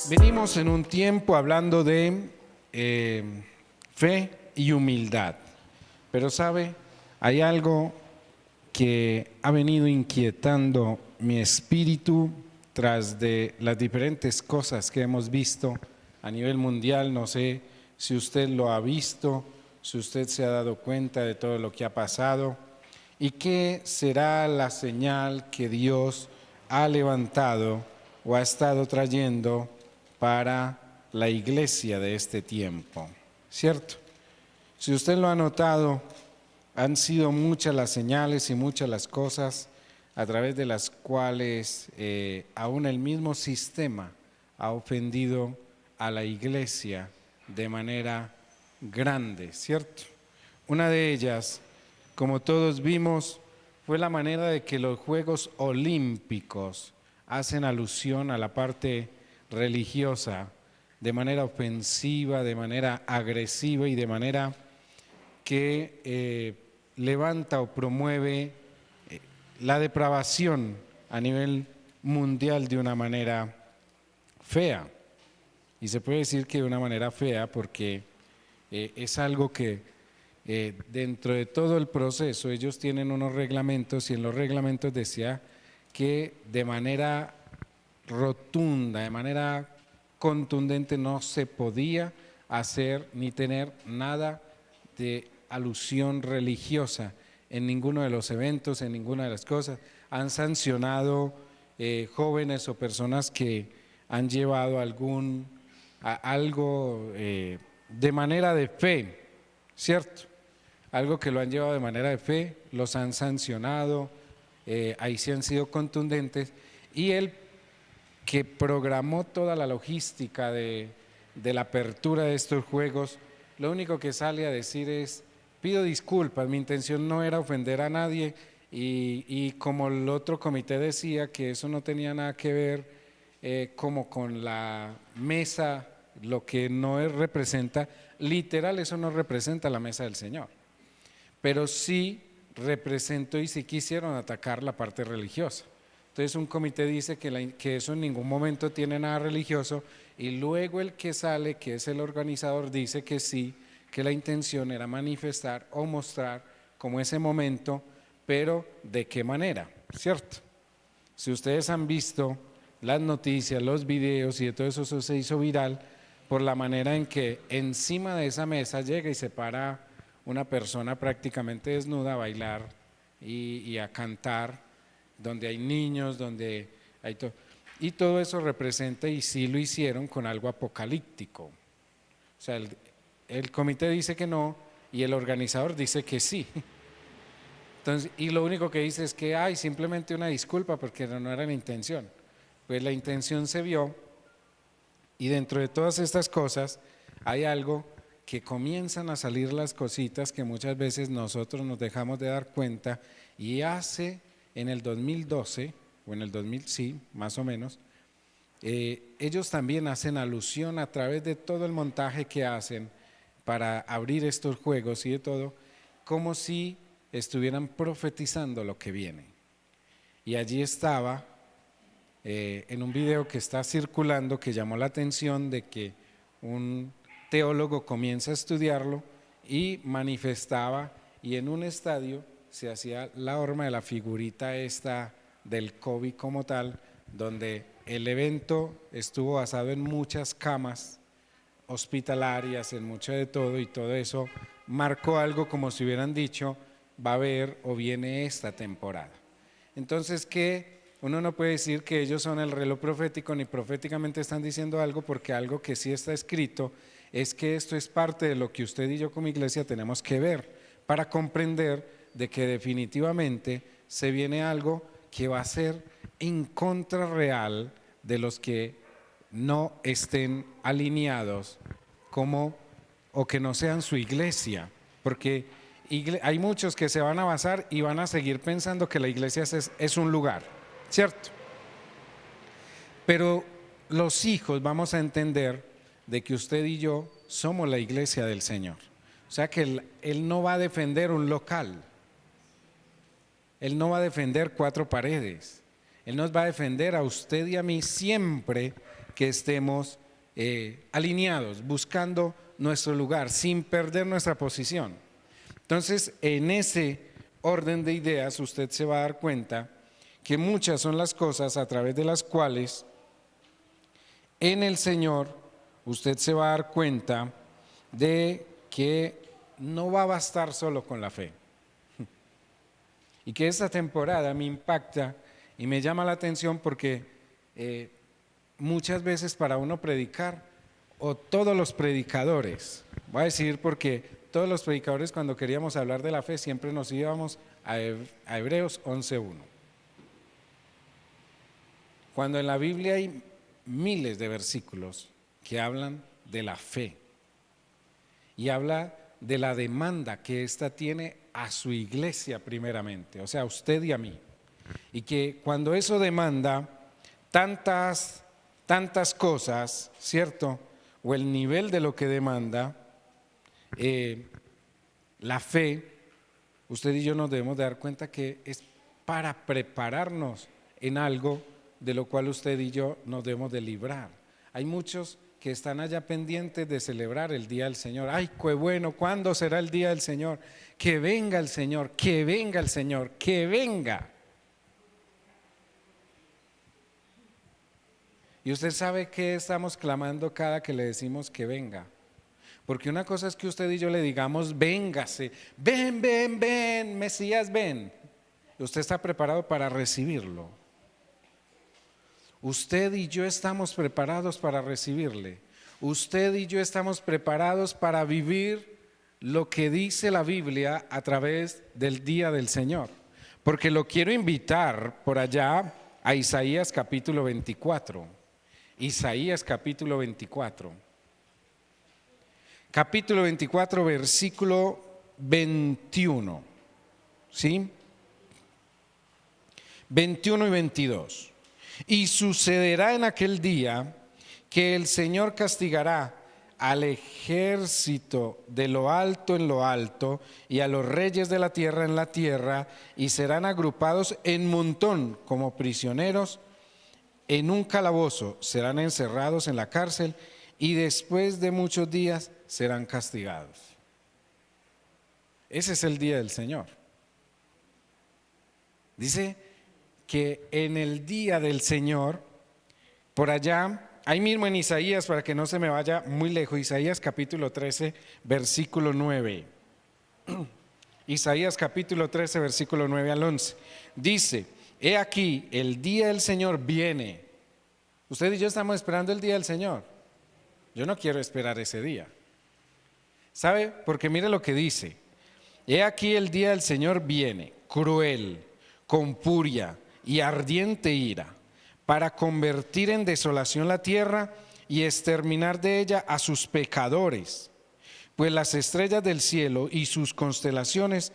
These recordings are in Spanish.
Venimos en un tiempo hablando de fe y humildad, pero sabe, hay algo que ha venido inquietando mi espíritu tras de las diferentes cosas que hemos visto a nivel mundial. No sé si usted lo ha visto, si usted se ha dado cuenta de todo lo que ha pasado y qué será la señal que Dios ha levantado o ha estado trayendo para la iglesia de este tiempo, ¿cierto? Si usted lo ha notado, han sido muchas las señales y muchas las cosas a través de las cuales aún el mismo sistema ha ofendido a la iglesia de manera grande, ¿cierto? Una de ellas, como todos vimos, fue la manera de que los Juegos Olímpicos hacen alusión a la parte religiosa de manera ofensiva, de manera agresiva y de manera que levanta o promueve la depravación a nivel mundial de una manera fea. Y se puede decir que de una manera fea porque es algo que dentro de todo el proceso ellos tienen unos reglamentos y en los reglamentos decía que de manera rotunda, de manera contundente no se podía hacer ni tener nada de alusión religiosa en ninguno de los eventos, en ninguna de las cosas. Han sancionado jóvenes o personas que han llevado algo de manera de fe, ¿cierto? Algo que lo han llevado de manera de fe, los han sancionado, ahí sí han sido contundentes, y el que programó toda la logística de la apertura de estos juegos, lo único que sale a decir es: pido disculpas, mi intención no era ofender a nadie, y como el otro comité decía que eso no tenía nada que ver como con la mesa, lo que no representa, literal eso no representa la mesa del Señor, pero sí representó y sí quisieron atacar la parte religiosa. Entonces un comité dice que eso en ningún momento tiene nada religioso, y luego el que sale, que es el organizador, dice que sí, que la intención era manifestar o mostrar como ese momento, pero ¿de qué manera? ¿Cierto? Si ustedes han visto las noticias, los videos y de todo eso se hizo viral por la manera en que encima de esa mesa llega y se para una persona prácticamente desnuda a bailar y a cantar, donde hay niños, donde hay todo. Y todo eso representa, y sí lo hicieron con algo apocalíptico. O sea, el comité dice que no y el organizador dice que sí. Entonces, y lo único que dice es que hay simplemente una disculpa porque no era la intención. Pues la intención se vio, y dentro de todas estas cosas hay algo que comienzan a salir las cositas que muchas veces nosotros nos dejamos de dar cuenta, y hace en el 2012 o en el 2000, sí, más o menos, ellos también hacen alusión a través de todo el montaje que hacen para abrir estos juegos y de todo, como si estuvieran profetizando lo que viene. Y allí estaba en un video que está circulando, que llamó la atención de que un teólogo comienza a estudiarlo y manifestaba, y en un estadio se hacía la horma de la figurita esta del COVID como tal, donde el evento estuvo basado en muchas camas hospitalarias, en mucho de todo, y todo eso marcó algo como si hubieran dicho: va a haber o viene esta temporada. Entonces, que uno no puede decir que ellos son el reloj profético ni proféticamente están diciendo algo, porque algo que sí está escrito es que esto es parte de lo que usted y yo como iglesia tenemos que ver para comprender de que definitivamente se viene algo que va a ser en contra real de los que no estén alineados como, o que no sean su iglesia, porque hay muchos que se van a basar y van a seguir pensando que la iglesia es un lugar, ¿cierto? Pero los hijos vamos a entender de que usted y yo somos la iglesia del Señor. O sea que él no va a defender un local, Él no va a defender cuatro paredes, Él nos va a defender a usted y a mí siempre que estemos alineados, buscando nuestro lugar, sin perder nuestra posición. Entonces, en ese orden de ideas, usted se va a dar cuenta que muchas son las cosas a través de las cuales en el Señor usted se va a dar cuenta de que no va a bastar solo con la fe. Y que esta temporada me impacta y me llama la atención porque muchas veces para uno predicar, o todos los predicadores, voy a decir porque todos los predicadores cuando queríamos hablar de la fe siempre nos íbamos a Hebreos 11:1. Cuando en la Biblia hay miles de versículos que hablan de la fe y habla de la demanda que ésta tiene a su iglesia primeramente, o sea, a usted y a mí. Y que cuando eso demanda tantas cosas, ¿cierto? O el nivel de lo que demanda, la fe, usted y yo nos debemos de dar cuenta que es para prepararnos en algo de lo cual usted y yo nos debemos de librar. Hay muchos que están allá pendientes de celebrar el Día del Señor. ¡Ay, qué bueno! ¿Cuándo será el Día del Señor? Que venga el Señor, que venga el Señor, que venga. Y usted sabe qué estamos clamando cada que le decimos que venga. Porque una cosa es que usted y yo le digamos, véngase, ven, ven, ven, Mesías, ven. Y usted está preparado para recibirlo. Usted y yo estamos preparados para recibirle. Usted y yo estamos preparados para vivir lo que dice la Biblia a través del día del Señor. Porque lo quiero invitar por allá a Isaías capítulo 24. Isaías capítulo 24. Capítulo 24, versículo 21. ¿Sí? 21 y 22. Y sucederá en aquel día que el Señor castigará al ejército de lo alto en lo alto y a los reyes de la tierra en la tierra, y serán agrupados en montón como prisioneros en un calabozo, serán encerrados en la cárcel y después de muchos días serán castigados. Ese es el día del Señor. Dice que en el día del Señor, por allá, ahí mismo en Isaías, para que no se me vaya muy lejos, Isaías capítulo 13, versículo 9. Isaías capítulo 13, versículo 9 al 11. Dice, he aquí, el día del Señor viene. Usted y yo estamos esperando el día del Señor. Yo no quiero esperar ese día. ¿Sabe? Porque mire lo que dice. He aquí el día del Señor viene, cruel, con furia y ardiente ira, para convertir en desolación la tierra y exterminar de ella a sus pecadores. Pues las estrellas del cielo y sus constelaciones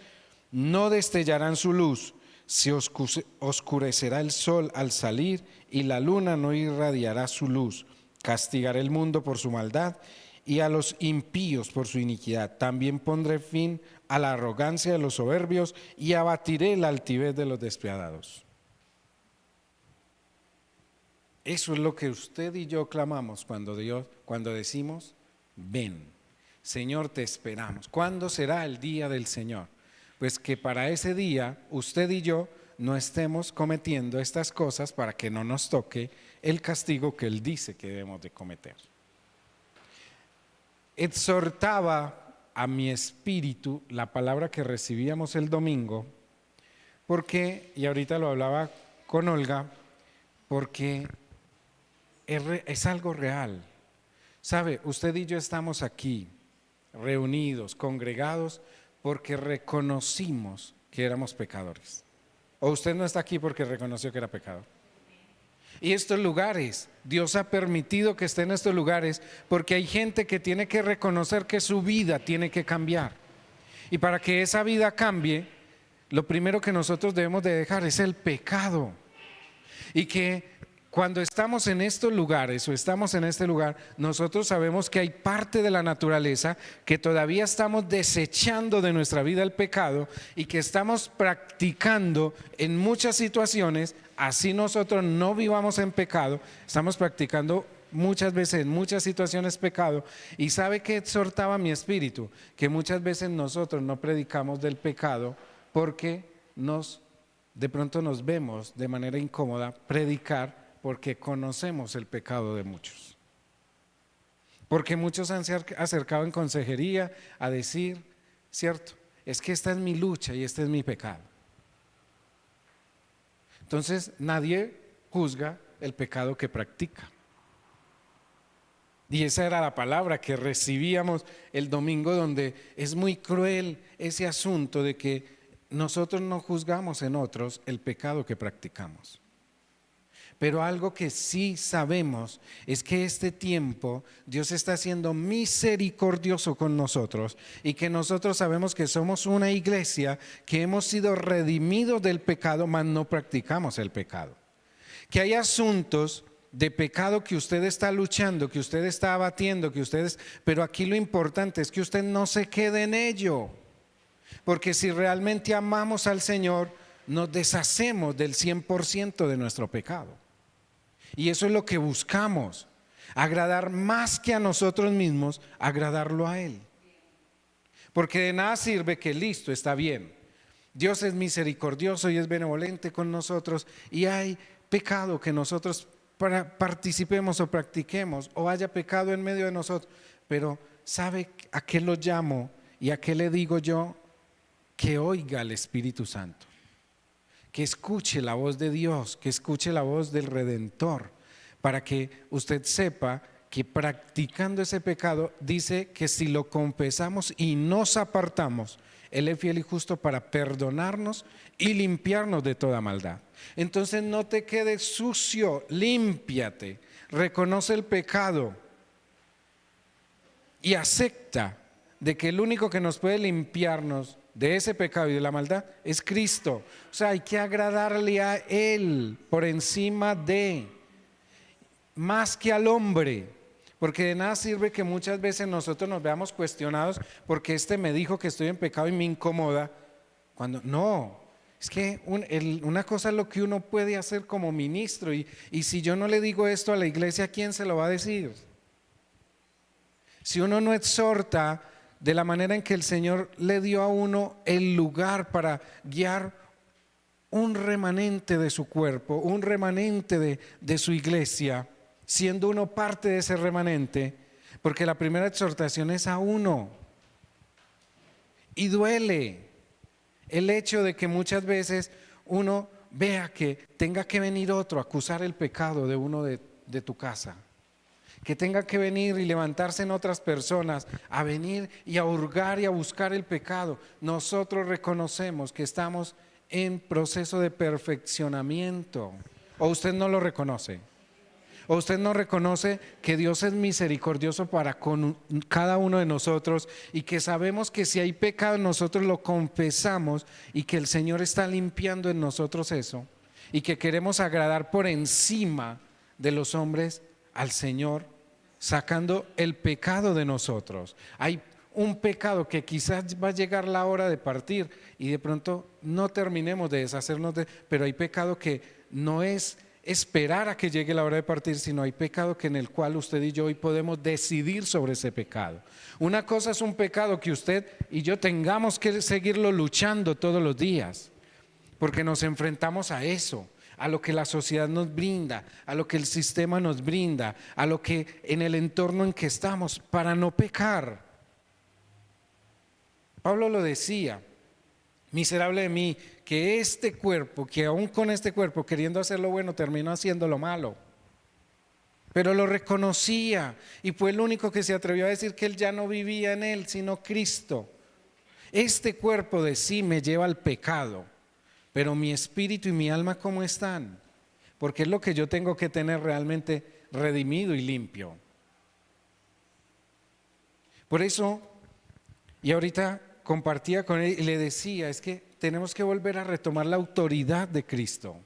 no destellarán su luz, se oscurecerá el sol al salir y la luna no irradiará su luz. Castigaré el mundo por su maldad y a los impíos por su iniquidad. También pondré fin a la arrogancia de los soberbios y abatiré la altivez de los despiadados. Eso es lo que usted y yo clamamos cuando decimos, ven, Señor, te esperamos. ¿Cuándo será el día del Señor? Pues que para ese día usted y yo no estemos cometiendo estas cosas para que no nos toque el castigo que Él dice que debemos de cometer. Exhortaba a mi espíritu la palabra que recibíamos el domingo, porque, y ahorita lo hablaba con Olga, porque es algo real. ¿Sabe? Usted y yo estamos aquí, reunidos, congregados, porque reconocimos que éramos pecadores. ¿O usted no está aquí porque reconoció que era pecador? Y estos lugares, Dios ha permitido que estén en estos lugares porque hay gente que tiene que reconocer que su vida tiene que cambiar. Y para que esa vida cambie, lo primero que nosotros debemos de dejar es el pecado. Y que cuando estamos en estos lugares o estamos en este lugar, nosotros sabemos que hay parte de la naturaleza que todavía estamos desechando de nuestra vida el pecado y que estamos practicando en muchas situaciones, así nosotros no vivamos en pecado, estamos practicando muchas veces, en muchas situaciones pecado. ¿Y sabe qué exhortaba mi espíritu? Que muchas veces nosotros no predicamos del pecado porque de pronto nos vemos de manera incómoda predicar porque conocemos el pecado de muchos. Porque muchos han acercado en consejería a decir, cierto, es que esta es mi lucha y este es mi pecado. Entonces nadie juzga el pecado que practica. Y esa era la palabra que recibíamos el domingo, donde es muy cruel ese asunto de que nosotros no juzgamos en otros el pecado que practicamos. Pero algo que sí sabemos es que este tiempo Dios está siendo misericordioso con nosotros y que nosotros sabemos que somos una iglesia que hemos sido redimidos del pecado, mas no practicamos el pecado. Que hay asuntos de pecado que usted está luchando, que usted está abatiendo, pero aquí lo importante es que usted no se quede en ello. Porque si realmente amamos al Señor, nos deshacemos del 100% de nuestro pecado. Y eso es lo que buscamos, agradar más que a nosotros mismos, agradarlo a Él. Porque de nada sirve que listo, está bien. Dios es misericordioso y es benevolente con nosotros y hay pecado que nosotros participemos o practiquemos o haya pecado en medio de nosotros. Pero ¿sabe a qué lo llamo y a qué le digo yo? Que oiga al Espíritu Santo. Que escuche la voz de Dios, que escuche la voz del Redentor, para que usted sepa que practicando ese pecado, dice que si lo confesamos y nos apartamos, Él es fiel y justo para perdonarnos y limpiarnos de toda maldad. Entonces no te quedes sucio, límpiate, reconoce el pecado y acepta de que el único que nos puede limpiarnos de ese pecado y de la maldad es Cristo. O sea, hay que agradarle a Él por encima de, más que al hombre, porque de nada sirve que muchas veces nosotros nos veamos cuestionados porque este me dijo que estoy en pecado y me incomoda, cuando no. Es que una cosa es lo que uno puede hacer como ministro y si yo no le digo esto a la iglesia, ¿quién se lo va a decir? Si uno no exhorta de la manera en que el Señor le dio a uno el lugar para guiar un remanente de su cuerpo, un remanente de su iglesia, siendo uno parte de ese remanente, porque la primera exhortación es a uno. Y duele el hecho de que muchas veces uno vea que tenga que venir otro a acusar el pecado de uno de tu casa. Que tenga que venir y levantarse en otras personas, a venir y a hurgar y a buscar el pecado. Nosotros reconocemos que estamos en proceso de perfeccionamiento. ¿O usted no lo reconoce? ¿O usted no reconoce que Dios es misericordioso para con cada uno de nosotros y que sabemos que si hay pecado nosotros lo confesamos y que el Señor está limpiando en nosotros eso y que queremos agradar por encima de los hombres al Señor, sacando el pecado de nosotros? Hay un pecado que quizás va a llegar la hora de partir y de pronto no terminemos de deshacernos pero hay pecado que no es esperar a que llegue la hora de partir, sino hay pecado que en el cual usted y yo hoy podemos decidir sobre ese pecado. Una cosa es un pecado que usted y yo tengamos que seguirlo luchando todos los días, porque nos enfrentamos a eso, a lo que la sociedad nos brinda, a lo que el sistema nos brinda, a lo que en el entorno en que estamos, para no pecar. Pablo lo decía: miserable de mí, que este cuerpo, que aún con este cuerpo queriendo hacer lo bueno, terminó haciendo lo malo. Pero lo reconocía y fue el único que se atrevió a decir que él ya no vivía en él, sino Cristo. Este cuerpo de sí me lleva al pecado, pero mi espíritu y mi alma, ¿cómo están? Porque es lo que yo tengo que tener realmente redimido y limpio. Por eso, y ahorita compartía con él y le decía, es que tenemos que volver a retomar la autoridad de Cristo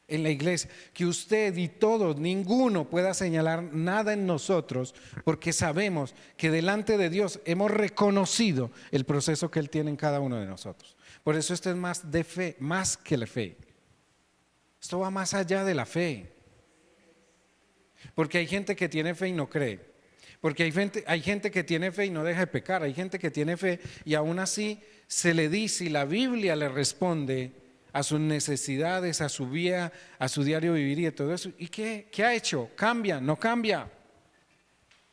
en la iglesia, que usted y todos, ninguno pueda señalar nada en nosotros, porque sabemos que delante de Dios hemos reconocido el proceso que Él tiene en cada uno de nosotros. Por eso esto es más de fe, más que la fe. Esto va más allá de la fe. Porque hay gente que tiene fe y no cree. Porque hay gente que tiene fe y no deja de pecar. Hay gente que tiene fe y aún así se le dice y la Biblia le responde a sus necesidades, a su vida, a su diario vivir y de todo eso. ¿Y qué ha hecho? ¿Cambia? ¿No cambia?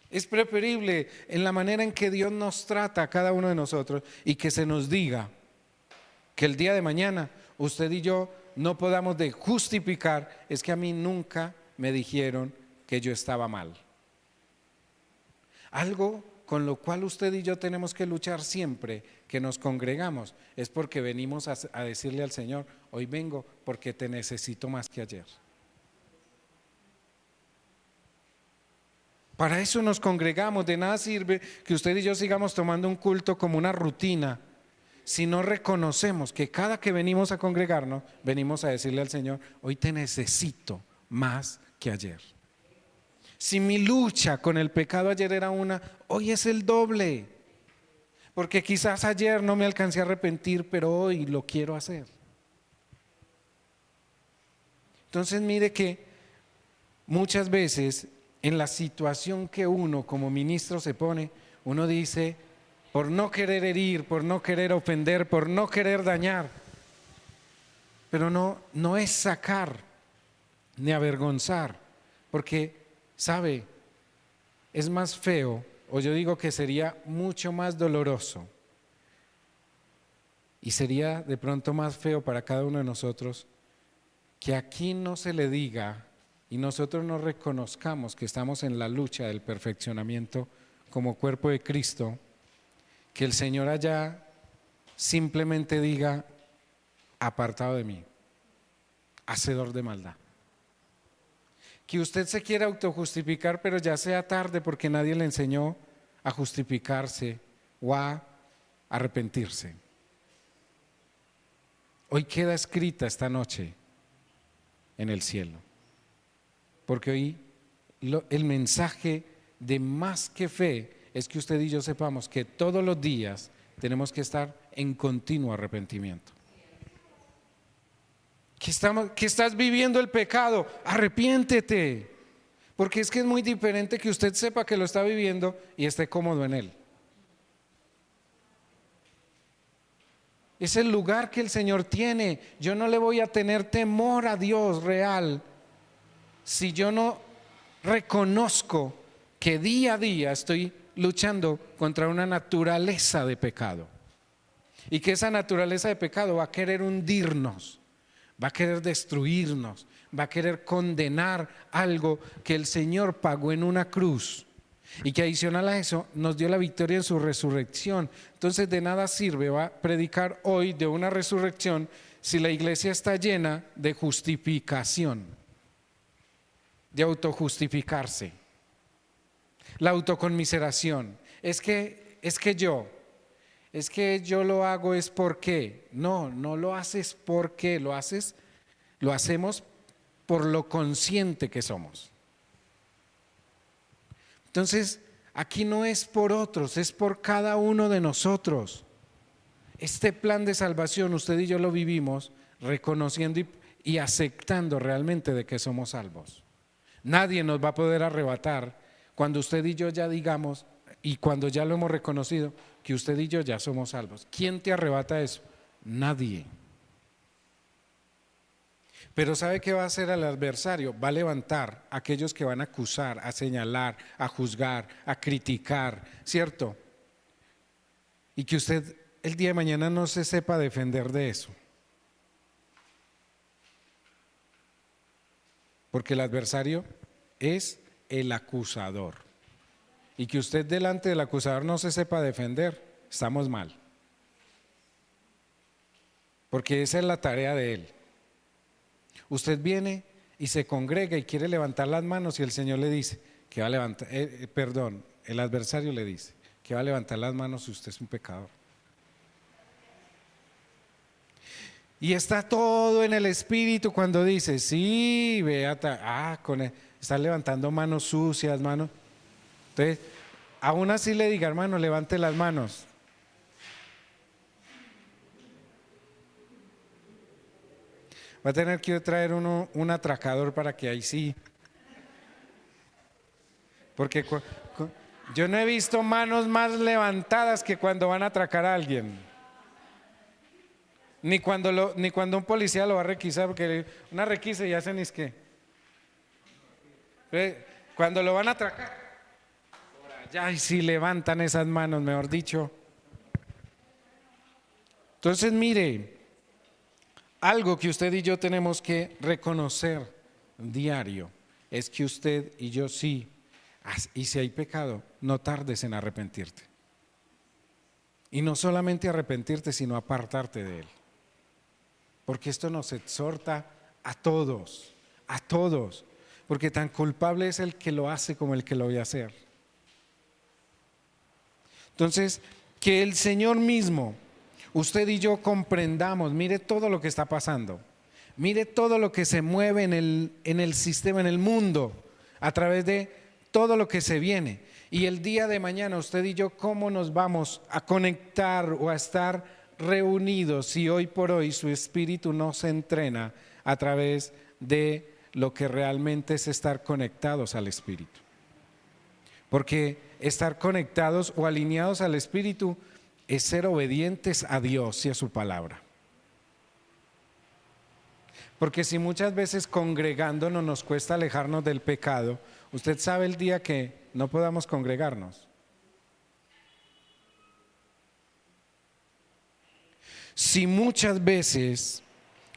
Es preferible en la manera en que Dios nos trata a cada uno de nosotros y que se nos diga que el día de mañana usted y yo no podamos de justificar, es que a mí nunca me dijeron que yo estaba mal. Algo con lo cual usted y yo tenemos que luchar siempre que nos congregamos es porque venimos a decirle al Señor, hoy vengo porque te necesito más que ayer. Para eso nos congregamos. De nada sirve que usted y yo sigamos tomando un culto como una rutina si no reconocemos que cada que venimos a congregarnos, venimos a decirle al Señor, hoy te necesito más que ayer. Si mi lucha con el pecado ayer era una, hoy es el doble. Porque quizás ayer no me alcancé a arrepentir, pero hoy lo quiero hacer. Entonces mire que muchas veces en la situación que uno como ministro se pone, uno dice, por no querer herir, por no querer ofender, por no querer dañar, pero no es sacar ni avergonzar, porque, ¿sabe? Es más feo, o yo digo que sería mucho más doloroso, y sería de pronto más feo para cada uno de nosotros, que aquí no se le diga y nosotros no reconozcamos que estamos en la lucha del perfeccionamiento como cuerpo de Cristo, que el Señor allá simplemente diga, apartado de mí, hacedor de maldad. Que usted se quiera autojustificar, pero ya sea tarde porque nadie le enseñó a justificarse o a arrepentirse. Hoy queda escrita esta noche en el cielo, porque hoy el mensaje de más que fe es que usted y yo sepamos que todos los días tenemos que estar en continuo arrepentimiento. Que estás viviendo el pecado, arrepiéntete, porque es que es muy diferente que usted sepa que lo está viviendo y esté cómodo en él. Es el lugar que el Señor tiene. Yo no le voy a tener temor a Dios real si yo no reconozco que día a día estoy luchando contra una naturaleza de pecado y que esa naturaleza de pecado va a querer hundirnos, va a querer destruirnos, va a querer condenar algo que el Señor pagó en una cruz y que adicional a eso nos dio la victoria en su resurrección. Entonces de nada sirve va a predicar hoy de una resurrección si la iglesia está llena de justificación, de autojustificarse, la autoconmiseración. Es que yo lo hago es porque. No lo haces porque, lo hacemos por lo consciente que somos. Entonces, aquí no es por otros, es por cada uno de nosotros. Este plan de salvación usted y yo lo vivimos reconociendo y aceptando realmente de que somos salvos. Nadie nos va a poder arrebatar cuando usted y yo ya digamos, y cuando ya lo hemos reconocido, que usted y yo ya somos salvos. ¿Quién te arrebata eso? Nadie. Pero ¿sabe qué va a hacer el adversario? Va a levantar a aquellos que van a acusar, a señalar, a juzgar, a criticar, ¿cierto? Y que usted el día de mañana no se sepa defender de eso. Porque el adversario es el acusador. Y que usted delante del acusador no se sepa defender, estamos mal. Porque esa es la tarea de él. Usted viene y se congrega y quiere levantar las manos y el Señor le dice que va a levantar, el adversario le dice que va a levantar las manos si usted es un pecador. Y está todo en el espíritu cuando dice, sí, beata, está levantando manos sucias, manos. Entonces, aún así le diga, hermano, levante las manos. Va a tener que traer un atracador para que ahí sí. Porque yo no he visto manos más levantadas que cuando van a atracar a alguien. Ni cuando un policía lo va a requisar, porque una requisa y hacen es que. Cuando lo van a atracar, por allá y si levantan esas manos, mejor dicho. Entonces, mire, algo que usted y yo tenemos que reconocer diario es que usted y yo sí, y si hay pecado, no tardes en arrepentirte. Y no solamente arrepentirte, sino apartarte de él. Porque esto nos exhorta a todos, porque tan culpable es el que lo hace como el que lo voy a hacer. Entonces, que el Señor mismo, usted y yo comprendamos, mire todo lo que está pasando, mire todo lo que se mueve en el sistema, en el mundo, a través de todo lo que se viene. Y el día de mañana, usted y yo, ¿cómo nos vamos a conectar o a estar reunidos si hoy por hoy su espíritu no se entrena a través de lo que realmente es estar conectados al espíritu? Porque estar conectados o alineados al espíritu es ser obedientes a Dios y a su palabra. Porque si muchas veces congregándonos nos cuesta alejarnos del pecado, usted sabe el día que no podamos congregarnos. Si muchas veces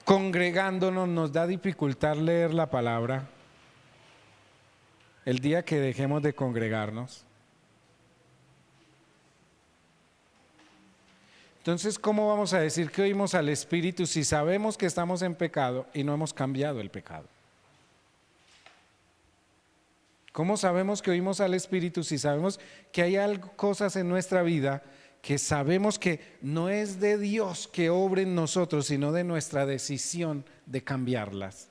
congregándonos nos da dificultad leer la palabra, el día que dejemos de congregarnos. Entonces, ¿cómo vamos a decir que oímos al Espíritu si sabemos que estamos en pecado y no hemos cambiado el pecado? ¿Cómo sabemos que oímos al Espíritu si sabemos que hay cosas en nuestra vida que sabemos que no es de Dios que obre en nosotros, sino de nuestra decisión de cambiarlas?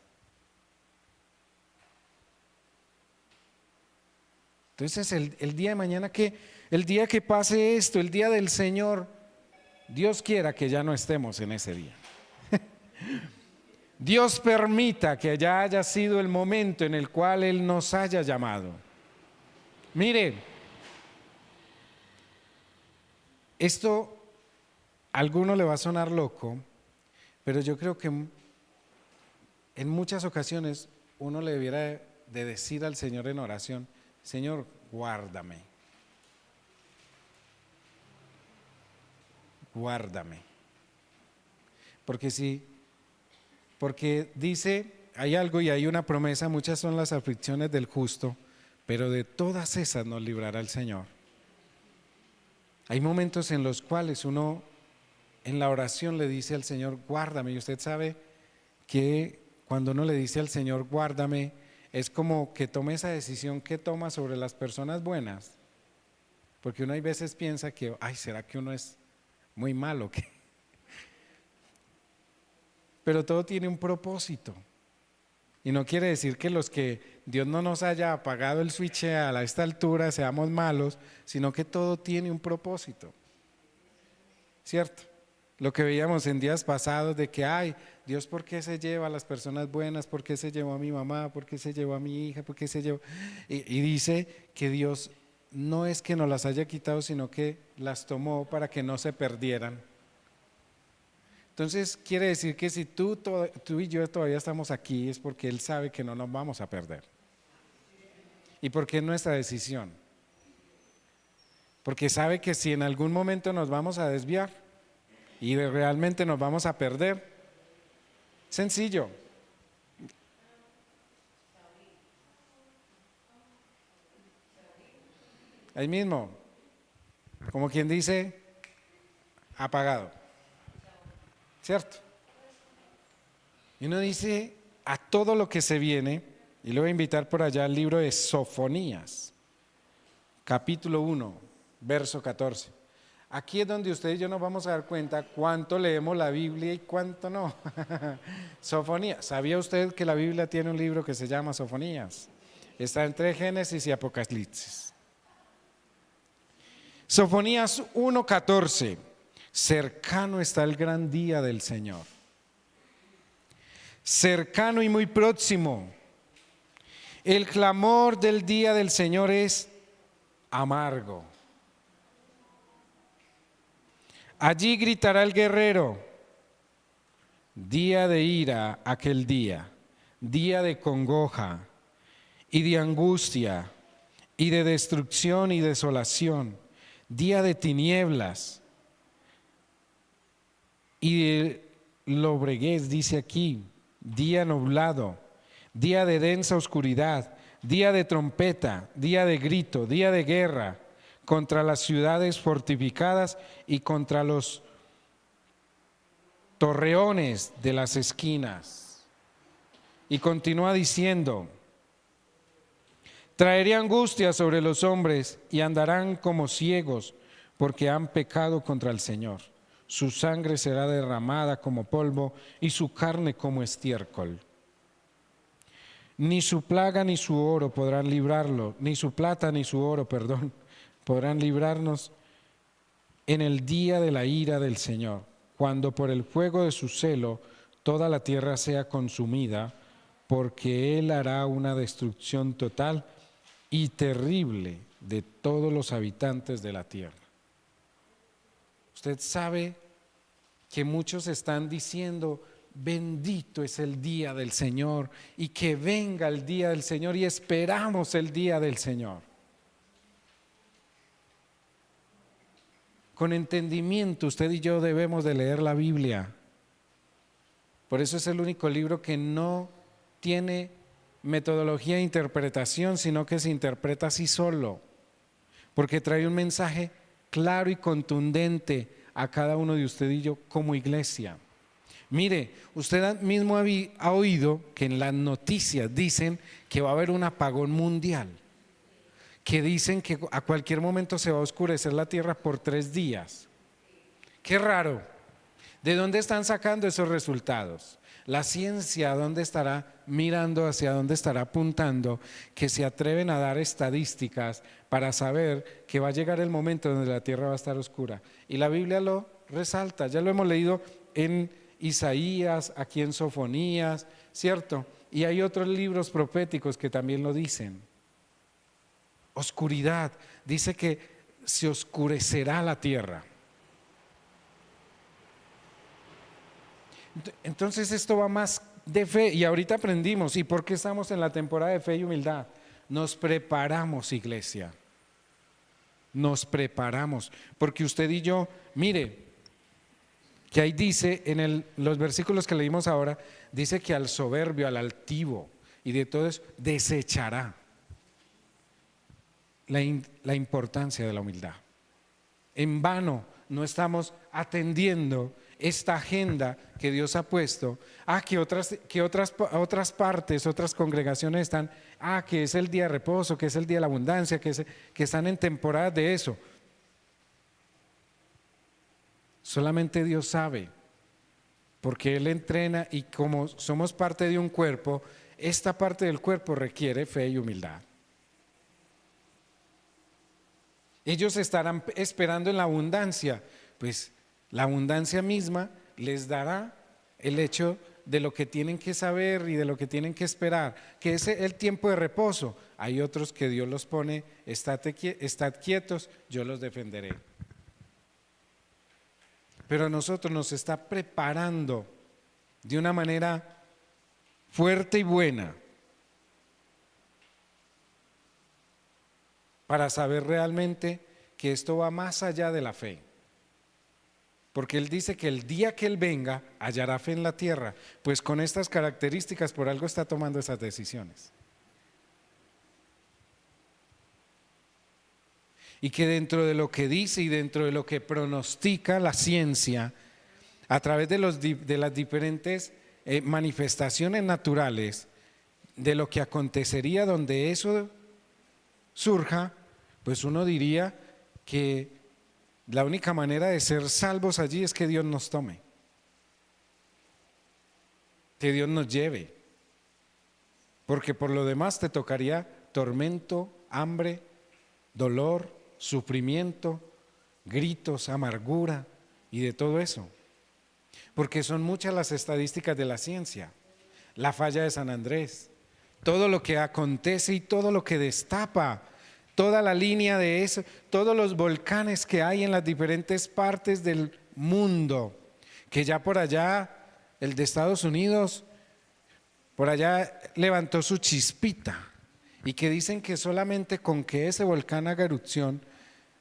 Entonces el día de mañana, el día que pase esto, el día del Señor, Dios quiera que ya no estemos en ese día. Dios permita que ya haya sido el momento en el cual Él nos haya llamado. Mire, esto a alguno le va a sonar loco, pero yo creo que en muchas ocasiones uno le debiera de decir al Señor en oración: Señor, guárdame. Guárdame. Porque dice, hay algo y hay una promesa: muchas son las aflicciones del justo, pero de todas esas nos librará el Señor. Hay momentos en los cuales uno en la oración le dice al Señor: guárdame. Y usted sabe que cuando uno le dice al Señor: guárdame, es como que tome esa decisión que toma sobre las personas buenas. Porque uno hay veces piensa que, ay, ¿será que uno es muy malo? Pero todo tiene un propósito. Y no quiere decir que los que Dios no nos haya apagado el switch a esta altura seamos malos, sino que todo tiene un propósito. ¿Cierto? Lo que veíamos en días pasados de que, ay, Dios, ¿por qué se lleva a las personas buenas? ¿Por qué se llevó a mi mamá? ¿Por qué se llevó a mi hija? ¿Por qué se llevó? Y dice que Dios no es que nos las haya quitado, sino que las tomó para que no se perdieran. Entonces quiere decir que si tú y yo todavía estamos aquí es porque Él sabe que no nos vamos a perder. ¿Y porque es nuestra decisión? Porque sabe que si en algún momento nos vamos a desviar y realmente nos vamos a perder, sencillo. Ahí mismo, como quien dice, apagado. ¿Cierto? Y uno dice a todo lo que se viene, y le voy a invitar por allá al libro de Sofonías, capítulo 1, verso 14. Aquí es donde usted y yo nos vamos a dar cuenta cuánto leemos la Biblia y cuánto no. Sofonías. ¿Sabía usted que la Biblia tiene un libro que se llama Sofonías? Está entre Génesis y Apocalipsis. Sofonías 1:14. Cercano está el gran día del Señor. Cercano y muy próximo. El clamor del día del Señor es amargo. Allí gritará el guerrero, día de ira aquel día, día de congoja y de angustia y de destrucción y desolación, día de tinieblas y de lobreguez, dice aquí, día nublado, día de densa oscuridad, día de trompeta, día de grito, día de guerra contra las ciudades fortificadas y contra los torreones de las esquinas. Y continúa diciendo, traeré angustia sobre los hombres y andarán como ciegos porque han pecado contra el Señor. Su sangre será derramada como polvo y su carne como estiércol. Ni su plaga ni su oro podrán librarlo, ni su plata ni su oro, podrán librarnos en el día de la ira del Señor, cuando por el fuego de su celo toda la tierra sea consumida, porque Él hará una destrucción total y terrible de todos los habitantes de la tierra. Usted sabe que muchos están diciendo, bendito es el día del Señor y que venga el día del Señor y esperamos el día del Señor. Con entendimiento usted y yo debemos de leer la Biblia. Por eso es el único libro que no tiene metodología de interpretación, sino que se interpreta así solo, porque trae un mensaje claro y contundente a cada uno de usted y yo como iglesia. Mire, usted mismo ha oído que en las noticias dicen que va a haber un apagón mundial, que dicen que a cualquier momento se va a oscurecer la tierra por 3 días. Qué raro. ¿De dónde están sacando esos resultados? La ciencia, ¿dónde estará mirando, hacia dónde estará apuntando, que se atreven a dar estadísticas para saber que va a llegar el momento donde la tierra va a estar oscura? Y la Biblia lo resalta, ya lo hemos leído en Isaías, aquí en Sofonías, ¿cierto? Y hay otros libros proféticos que también lo dicen. Oscuridad, dice que se oscurecerá la tierra. Entonces esto va más de fe y ahorita aprendimos. ¿Y por qué estamos en la temporada de fe y humildad? Nos preparamos, iglesia. Nos preparamos. Porque usted y yo, mire, que ahí dice en los versículos que leímos ahora, dice que al soberbio, al altivo y de todo eso, desechará la importancia de la humildad. En vano no estamos atendiendo esta agenda que Dios ha puesto, que otras partes, otras congregaciones están, que es el día de reposo, que es el día de la abundancia, que están en temporada de eso. Solamente Dios sabe, porque Él entrena y como somos parte de un cuerpo, esta parte del cuerpo requiere fe y humildad. Ellos estarán esperando en la abundancia, pues la abundancia misma les dará el hecho de lo que tienen que saber y de lo que tienen que esperar, que es el tiempo de reposo. Hay otros que Dios los pone, estad quietos, yo los defenderé. Pero a nosotros nos está preparando de una manera fuerte y buena para saber realmente que esto va más allá de la fe. Porque Él dice que el día que Él venga hallará fe en la tierra, pues con estas características por algo está tomando esas decisiones. Y que dentro de lo que dice y dentro de lo que pronostica la ciencia, a través de las diferentes manifestaciones naturales, de lo que acontecería donde eso surja, pues uno diría que la única manera de ser salvos allí es que Dios nos tome, que Dios nos lleve, porque por lo demás te tocaría tormento, hambre, dolor, sufrimiento, gritos, amargura y de todo eso, porque son muchas las estadísticas de la ciencia. La falla de San Andrés, todo lo que acontece y todo lo que destapa, toda la línea de eso, todos los volcanes que hay en las diferentes partes del mundo, que ya por allá, el de Estados Unidos, por allá levantó su chispita, y que dicen que solamente con que ese volcán haga erupción,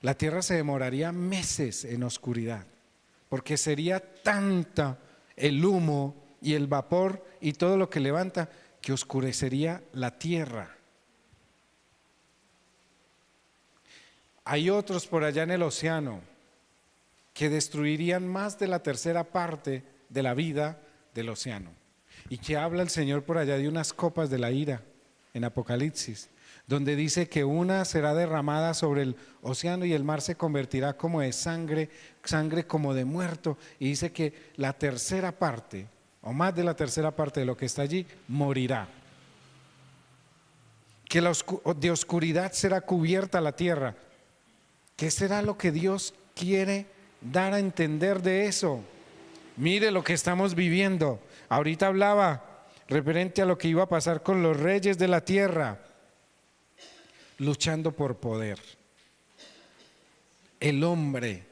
la tierra se demoraría meses en oscuridad, porque sería tanta el humo y el vapor y todo lo que levanta que oscurecería la tierra. Hay otros por allá en el océano que destruirían más de la tercera parte de la vida del océano. Y que habla el Señor por allá de unas copas de la ira en Apocalipsis, donde dice que una será derramada sobre el océano y el mar se convertirá como de sangre, sangre como de muerto. Y dice que la tercera parte, o más de la tercera parte de lo que está allí, morirá. Que de oscuridad será cubierta la tierra. ¿Qué será lo que Dios quiere dar a entender de eso? Mire lo que estamos viviendo. Ahorita hablaba referente a lo que iba a pasar con los reyes de la tierra, luchando por poder. El hombre,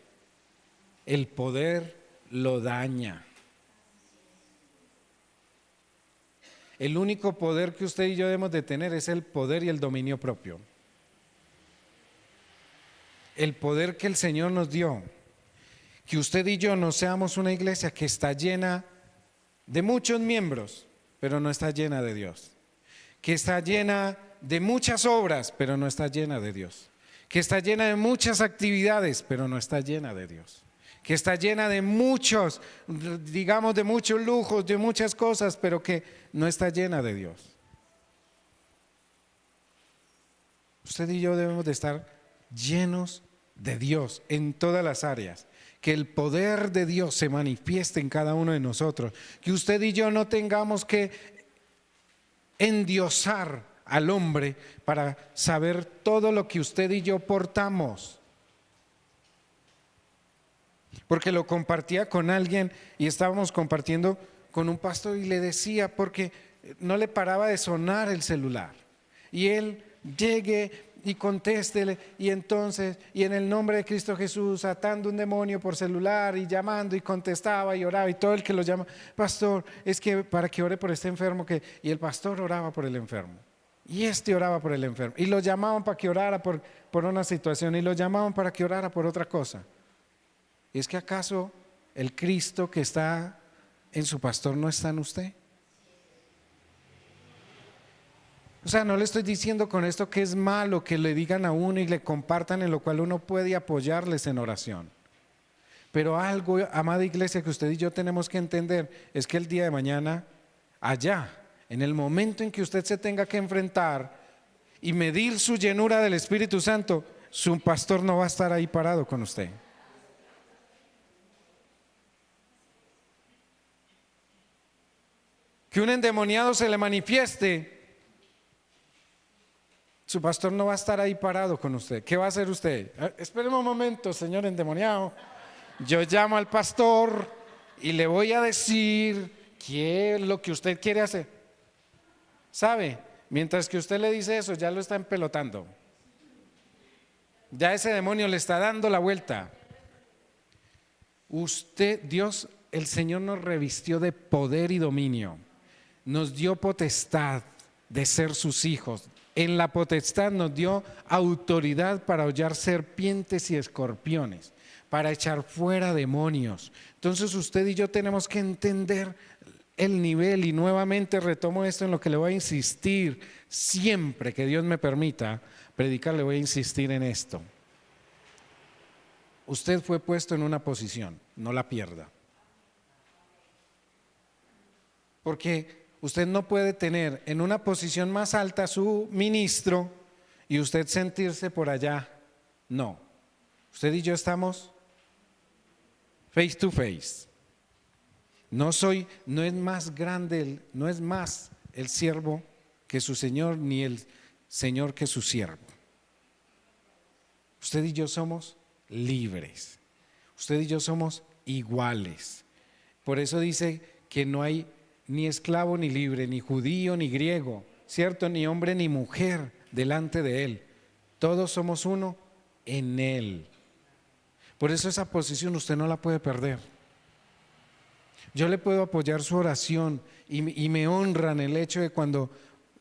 el poder lo daña. El único poder que usted y yo debemos de tener es el poder y el dominio propio. El poder que el Señor nos dio. Que usted y yo no seamos una iglesia que está llena de muchos miembros, pero no está llena de Dios. Que está llena de muchas obras, pero no está llena de Dios. Que está llena de muchas actividades, pero no está llena de Dios. Que está llena de muchos, digamos, de muchos lujos, de muchas cosas, pero que no está llena de Dios. Usted y yo debemos de estar llenos de Dios en todas las áreas. Que el poder de Dios se manifieste en cada uno de nosotros. Que usted y yo no tengamos que endiosar al hombre para saber todo lo que usted y yo portamos. Porque lo compartía con alguien y estábamos compartiendo con un pastor y le decía, porque no le paraba de sonar el celular. Y él llegue y contéstele, y entonces, y en el nombre de Cristo Jesús, atando un demonio por celular y llamando, y contestaba y oraba, y todo el que lo llama, pastor, es que para que ore por este enfermo, y el pastor oraba por el enfermo, y este oraba por el enfermo, y lo llamaban para que orara por una situación, y lo llamaban para que orara por otra cosa. ¿Es que acaso el Cristo que está en su pastor no está en usted? O sea, no le estoy diciendo con esto que es malo que le digan a uno y le compartan, en lo cual uno puede apoyarles en oración. Pero algo, amada iglesia, que usted y yo tenemos que entender es que el día de mañana, allá, en el momento en que usted se tenga que enfrentar y medir su llenura del Espíritu Santo, su pastor no va a estar ahí parado con usted. Que un endemoniado se le manifieste, su pastor no va a estar ahí parado con usted. ¿Qué va a hacer usted? Espéreme un momento, señor endemoniado. Yo llamo al pastor y le voy a decir qué es lo que usted quiere hacer. ¿Sabe? Mientras que usted le dice eso, ya lo está empelotando. Ya ese demonio le está dando la vuelta. Usted, Dios, el Señor nos revistió de poder y dominio. Nos dio potestad de ser sus hijos. En la potestad nos dio autoridad para hollar serpientes y escorpiones, para echar fuera demonios. Entonces usted y yo tenemos que entender el nivel, y nuevamente retomo esto en lo que le voy a insistir siempre que Dios me permita predicar, le voy a insistir en esto. Usted fue puesto en una posición, no la pierda. Porque usted no puede tener en una posición más alta a su ministro y usted sentirse por allá. No. Usted y yo estamos face to face. No es más grande, no es más el siervo que su señor, ni el señor que su siervo. Usted y yo somos libres. Usted y yo somos iguales. Por eso dice que no hay ni esclavo ni libre, ni judío ni griego, ¿cierto? Ni hombre ni mujer delante de Él. Todos somos uno en Él. Por eso esa posición usted no la puede perder. Yo le puedo apoyar su oración y me honran el hecho de cuando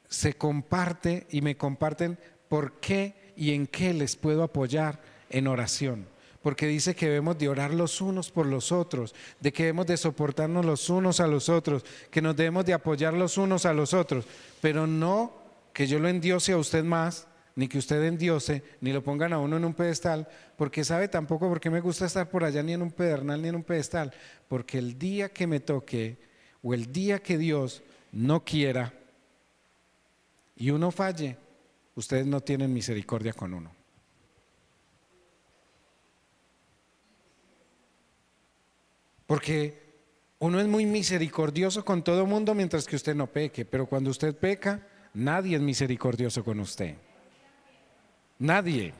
se comparte y me comparten por qué y en qué les puedo apoyar en oración. Porque dice que debemos de orar los unos por los otros, de que debemos de soportarnos los unos a los otros, que nos debemos de apoyar los unos a los otros, pero no que yo lo endiose a usted más, ni que usted endiose, ni lo pongan a uno en un pedestal, porque sabe tampoco por qué me gusta estar por allá ni en un pedernal ni en un pedestal, porque el día que me toque o el día que Dios no quiera y uno falle, ustedes no tienen misericordia con uno. Porque uno es muy misericordioso con todo mundo mientras que usted no peque, pero cuando usted peca, nadie es misericordioso con usted. Nadie.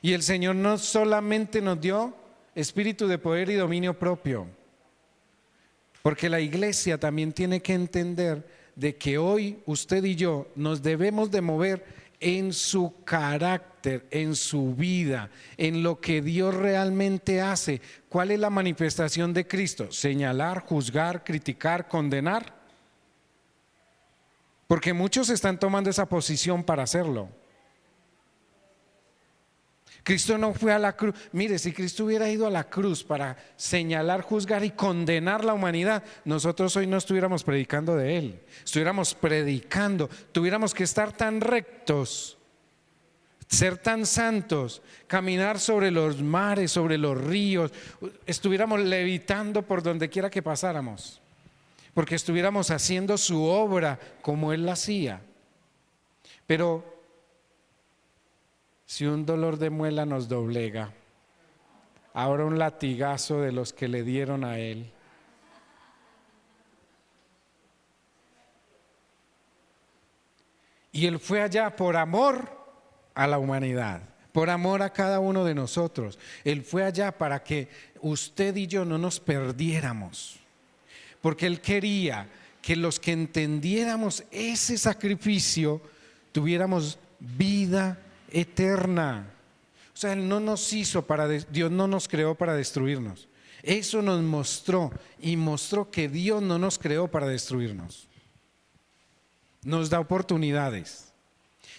Y el Señor no solamente nos dio espíritu de poder y dominio propio, porque la iglesia también tiene que entender de que hoy usted y yo nos debemos de mover en su carácter, en su vida, en lo que Dios realmente hace. ¿Cuál es la manifestación de Cristo? Señalar, juzgar, criticar, condenar. Porque muchos están tomando esa posición para hacerlo. Cristo no fue a la cruz. Mire, si Cristo hubiera ido a la cruz para señalar, juzgar y condenar la humanidad, nosotros hoy no estuviéramos predicando de Él. Estuviéramos predicando, tuviéramos que estar tan rectos, ser tan santos, caminar sobre los mares, sobre los ríos, estuviéramos levitando por donde quiera que pasáramos, porque estuviéramos haciendo su obra como Él la hacía. Pero si un dolor de muela nos doblega, ahora un latigazo de los que le dieron a Él. Y Él fue allá por amor a la humanidad, por amor a cada uno de nosotros. Él fue allá para que usted y yo no nos perdiéramos, porque Él quería que los que entendiéramos ese sacrificio tuviéramos vida eterna. O sea, Él no nos hizo Dios no nos creó para destruirnos. Eso nos mostró y mostró que Dios no nos creó para destruirnos. Nos da oportunidades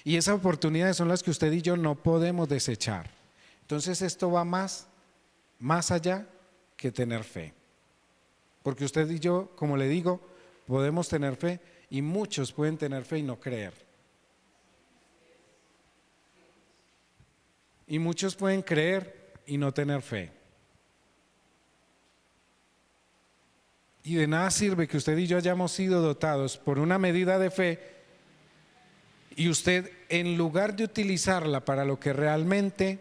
y esas oportunidades son las que usted y yo no podemos desechar. Entonces esto va más allá que tener fe, porque usted y yo, como le digo, podemos tener fe y muchos pueden tener fe y no creer. Y muchos pueden creer y no tener fe. Y de nada sirve que usted y yo hayamos sido dotados por una medida de fe y usted, en lugar de utilizarla para lo que realmente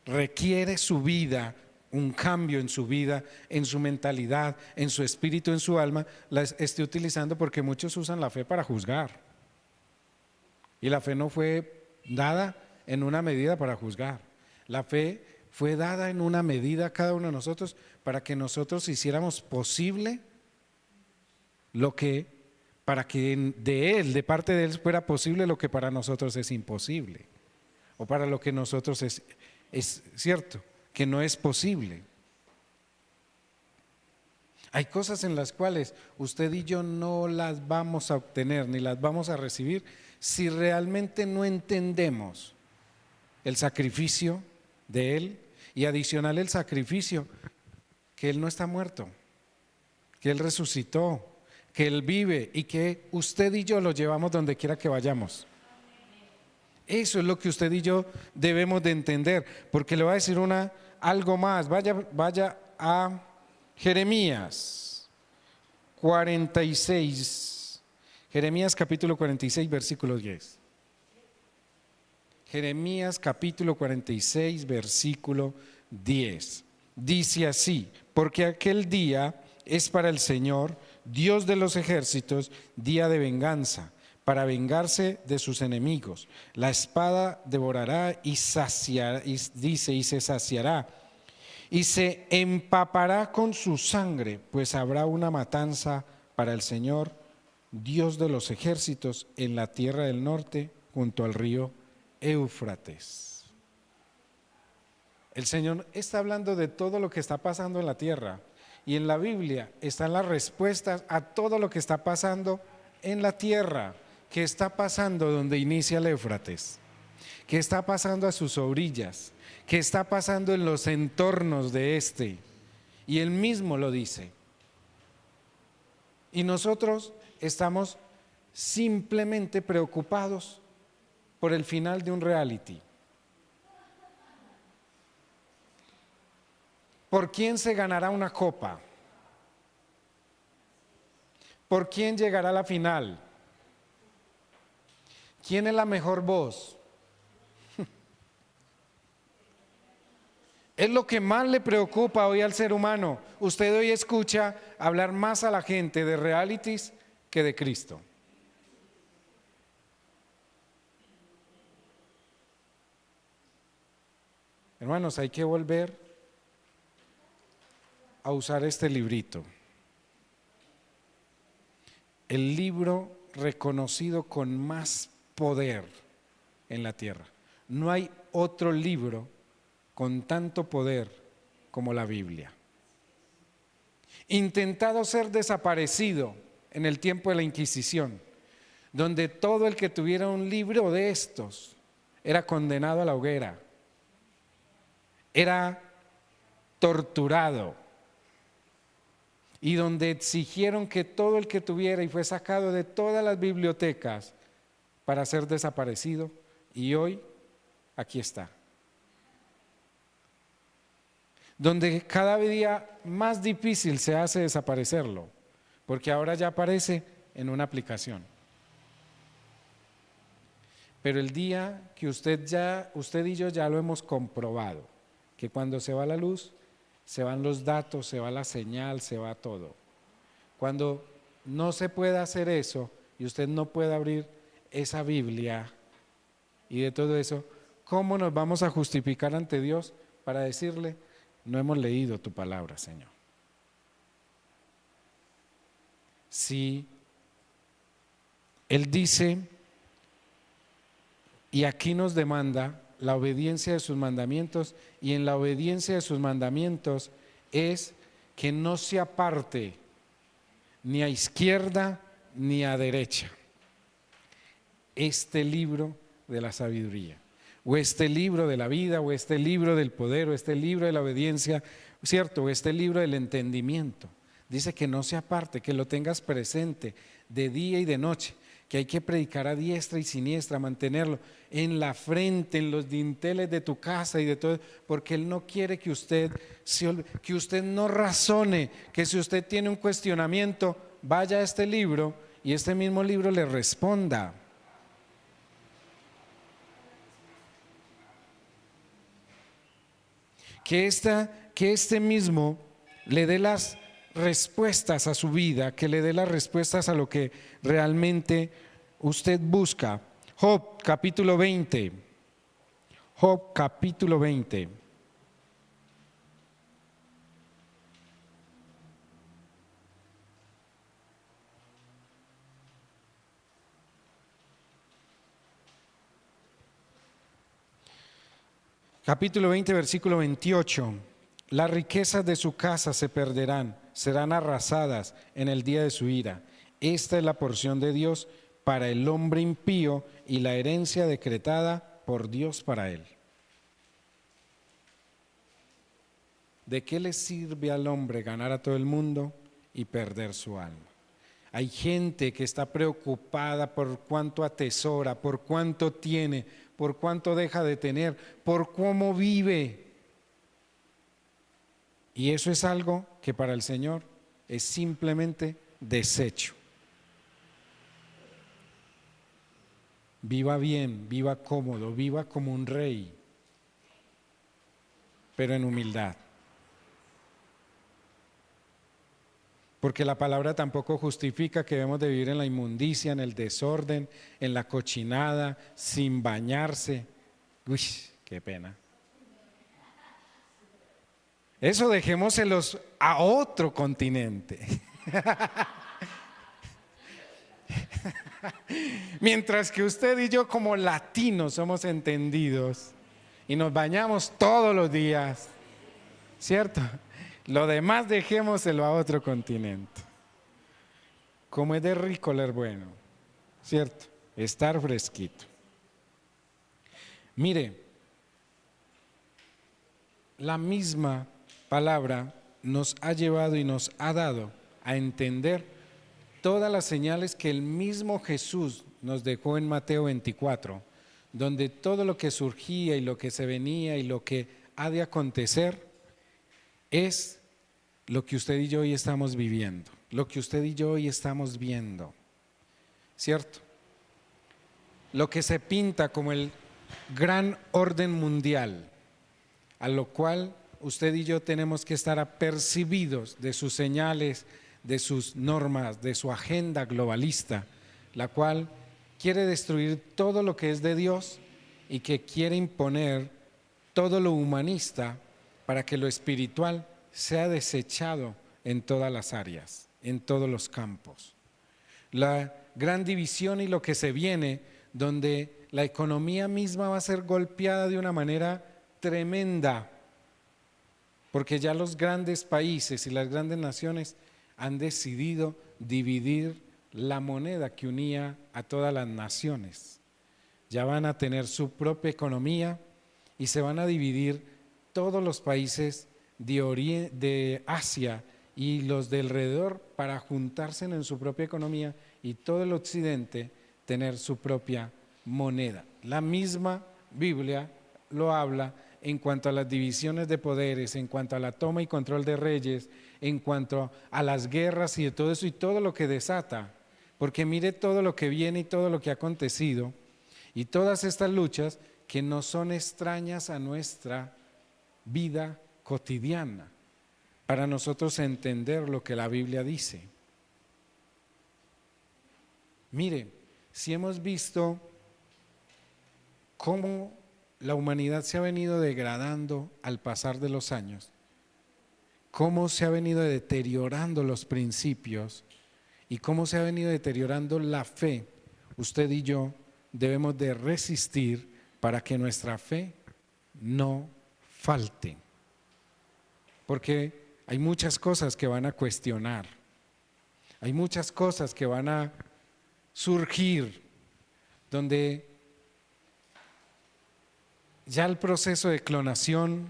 requiere su vida, un cambio en su vida, en su mentalidad, en su espíritu, en su alma, la esté utilizando, porque muchos usan la fe para juzgar. Y la fe no fue dada en una medida para juzgar. La fe fue dada en una medida a cada uno de nosotros para que nosotros hiciéramos posible para que de parte de Él fuera posible lo que para nosotros es imposible, o para lo que nosotros es cierto, que no es posible. Hay cosas en las cuales usted y yo no las vamos a obtener ni las vamos a recibir si realmente no entendemos el sacrificio de Él, y adicional el sacrificio que Él no está muerto, que Él resucitó, que Él vive y que usted y yo lo llevamos donde quiera que vayamos. Eso es lo que usted y yo debemos de entender, porque le voy a decir algo más. Vaya a Jeremías 46, Jeremías capítulo 46, versículo 10. Jeremías capítulo 46, versículo 10. Dice así: porque aquel día es para el Señor, Dios de los ejércitos, día de venganza, para vengarse de sus enemigos. La espada devorará y saciará, y se saciará, y se empapará con su sangre, pues habrá una matanza para el Señor Dios de los ejércitos, en la tierra del norte, junto al río Éufrates. El Señor está hablando de todo lo que está pasando en la tierra, y en la Biblia están las respuestas a todo lo que está pasando en la tierra. ¿Qué está pasando donde inicia el Éufrates? ¿Qué está pasando a sus orillas? ¿Qué está pasando en los entornos de este? Y él mismo lo dice. Y nosotros estamos simplemente preocupados por el final de un reality. ¿Por quién se ganará una copa? ¿Por quién llegará a la final? ¿Quién es la mejor voz? Es lo que más le preocupa hoy al ser humano. Usted hoy escucha hablar más a la gente de realities que de Cristo. Hermanos, hay que volver a usar este librito. El libro reconocido con más poder en la tierra. No hay otro libro con tanto poder como la Biblia. Intentado ser desaparecido en el tiempo de la Inquisición, donde todo el que tuviera un libro de estos era condenado a la hoguera, era torturado, y donde exigieron que todo el que tuviera, y fue sacado de todas las bibliotecas para ser desaparecido, y hoy aquí está. Donde cada día más difícil se hace desaparecerlo, porque ahora ya aparece en una aplicación. Pero el día que usted y yo ya lo hemos comprobado, que cuando se va la luz, se van los datos, se va la señal, se va todo. Cuando no se puede hacer eso y usted no puede abrir esa Biblia y de todo eso, ¿cómo nos vamos a justificar ante Dios para decirle: no hemos leído tu palabra, Señor? Si Él dice, y aquí nos demanda la obediencia de sus mandamientos, y en la obediencia de sus mandamientos es que no se aparte ni a izquierda ni a derecha este libro de la sabiduría, o este libro de la vida, o este libro del poder, o este libro de la obediencia, ¿cierto? O este libro del entendimiento. Dice que no se aparte, que lo tengas presente de día y de noche, que hay que predicar a diestra y siniestra, mantenerlo en la frente, en los dinteles de tu casa y de todo, porque Él no quiere que usted no razone, que si usted tiene un cuestionamiento, vaya a este libro y este mismo libro le responda. Que este mismo le dé las respuestas a su vida, que le dé las respuestas a lo que realmente usted busca. Job capítulo 20. Job capítulo 20. Capítulo 20, versículo 28. Las riquezas de su casa se perderán, serán arrasadas en el día de su ira. Esta es la porción de Dios para el hombre impío y la herencia decretada por Dios para él. ¿De qué le sirve al hombre ganar a todo el mundo y perder su alma? Hay gente que está preocupada por cuánto atesora, por cuánto tiene, por cuánto deja de tener, por cómo vive. Y eso es algo que para el Señor es simplemente desecho. Viva bien, viva cómodo, viva como un rey, pero en humildad. Porque la palabra tampoco justifica que debemos de vivir en la inmundicia, en el desorden, en la cochinada, sin bañarse. Uy, qué pena. Eso dejémoselos a otro continente. Mientras que usted y yo como latinos somos entendidos y nos bañamos todos los días, ¿cierto? Lo demás dejémoselo a otro continente. Como es de rico oler bueno, ¿cierto? Estar fresquito. Mire, la misma palabra nos ha llevado y nos ha dado a entender todas las señales que el mismo Jesús nos dejó en Mateo 24, donde todo lo que surgía y lo que se venía y lo que ha de acontecer es lo que usted y yo hoy estamos viviendo, lo que usted y yo hoy estamos viendo, ¿cierto? Lo que se pinta como el gran orden mundial, a lo cual usted y yo tenemos que estar apercibidos de sus señales, de sus normas, de su agenda globalista, la cual quiere destruir todo lo que es de Dios y que quiere imponer todo lo humanista para que lo espiritual sea desechado en todas las áreas, en todos los campos. La gran división y lo que se viene, donde la economía misma va a ser golpeada de una manera tremenda, porque ya los grandes países y las grandes naciones han decidido dividir la moneda que unía a todas las naciones. Ya van a tener su propia economía y se van a dividir todos los países de Asia y los de alrededor para juntarse en su propia economía y todo el occidente tener su propia moneda. La misma Biblia lo habla en cuanto a las divisiones de poderes, en cuanto a la toma y control de reyes, en cuanto a las guerras y de todo eso y todo lo que desata, porque mire todo lo que viene y todo lo que ha acontecido y todas estas luchas que no son extrañas a nuestra vida cotidiana, para nosotros entender lo que la Biblia dice. Mire, si hemos visto cómo la humanidad se ha venido degradando al pasar de los años, cómo se ha venido deteriorando los principios y cómo se ha venido deteriorando la fe, usted y yo debemos de resistir para que nuestra fe no falte. Porque hay muchas cosas que van a cuestionar, hay muchas cosas que van a surgir, donde ya el proceso de clonación,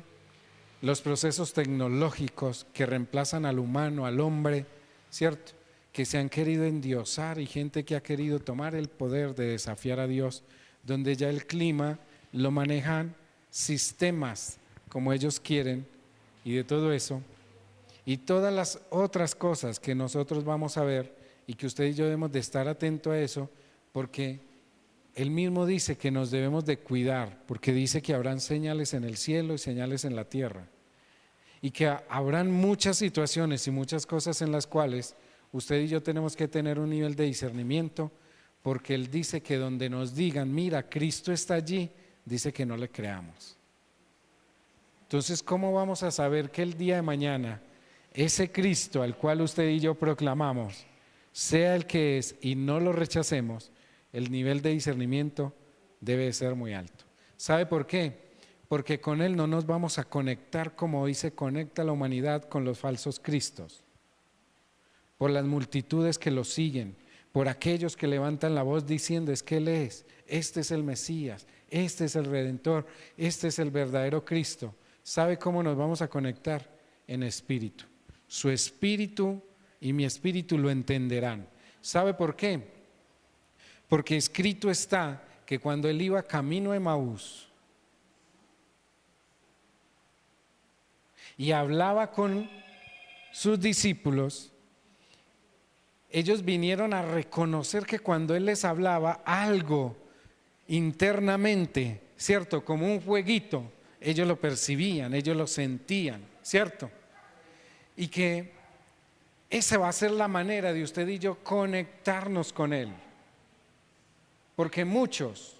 los procesos tecnológicos que reemplazan al humano, al hombre, ¿cierto? Que se han querido endiosar y gente que ha querido tomar el poder de desafiar a Dios, donde ya el clima lo manejan sistemas como ellos quieren y de todo eso, y todas las otras cosas que nosotros vamos a ver y que usted y yo debemos de estar atentos a eso, porque Él mismo dice que nos debemos de cuidar, porque dice que habrán señales en el cielo y señales en la tierra, y que habrán muchas situaciones y muchas cosas en las cuales usted y yo tenemos que tener un nivel de discernimiento, porque Él dice que donde nos digan, mira, Cristo está allí, dice que no le creamos. Entonces, ¿cómo vamos a saber que el día de mañana ese Cristo al cual usted y yo proclamamos sea el que es y no lo rechacemos? El nivel de discernimiento debe ser muy alto. ¿Sabe por qué? Porque con Él no nos vamos a conectar como hoy se conecta la humanidad con los falsos cristos, por las multitudes que lo siguen, por aquellos que levantan la voz diciendo es que Él es, este es el Mesías, este es el Redentor, este es el verdadero Cristo. ¿Sabe cómo nos vamos a conectar? En espíritu. Su espíritu y mi espíritu lo entenderán. ¿Sabe por qué? Porque escrito está que cuando Él iba camino a Emaús y hablaba con sus discípulos, ellos vinieron a reconocer que cuando Él les hablaba algo internamente, ¿cierto? Como un jueguito, ellos lo percibían, ellos lo sentían, ¿cierto? Y que esa va a ser la manera de usted y yo conectarnos con Él. Porque muchos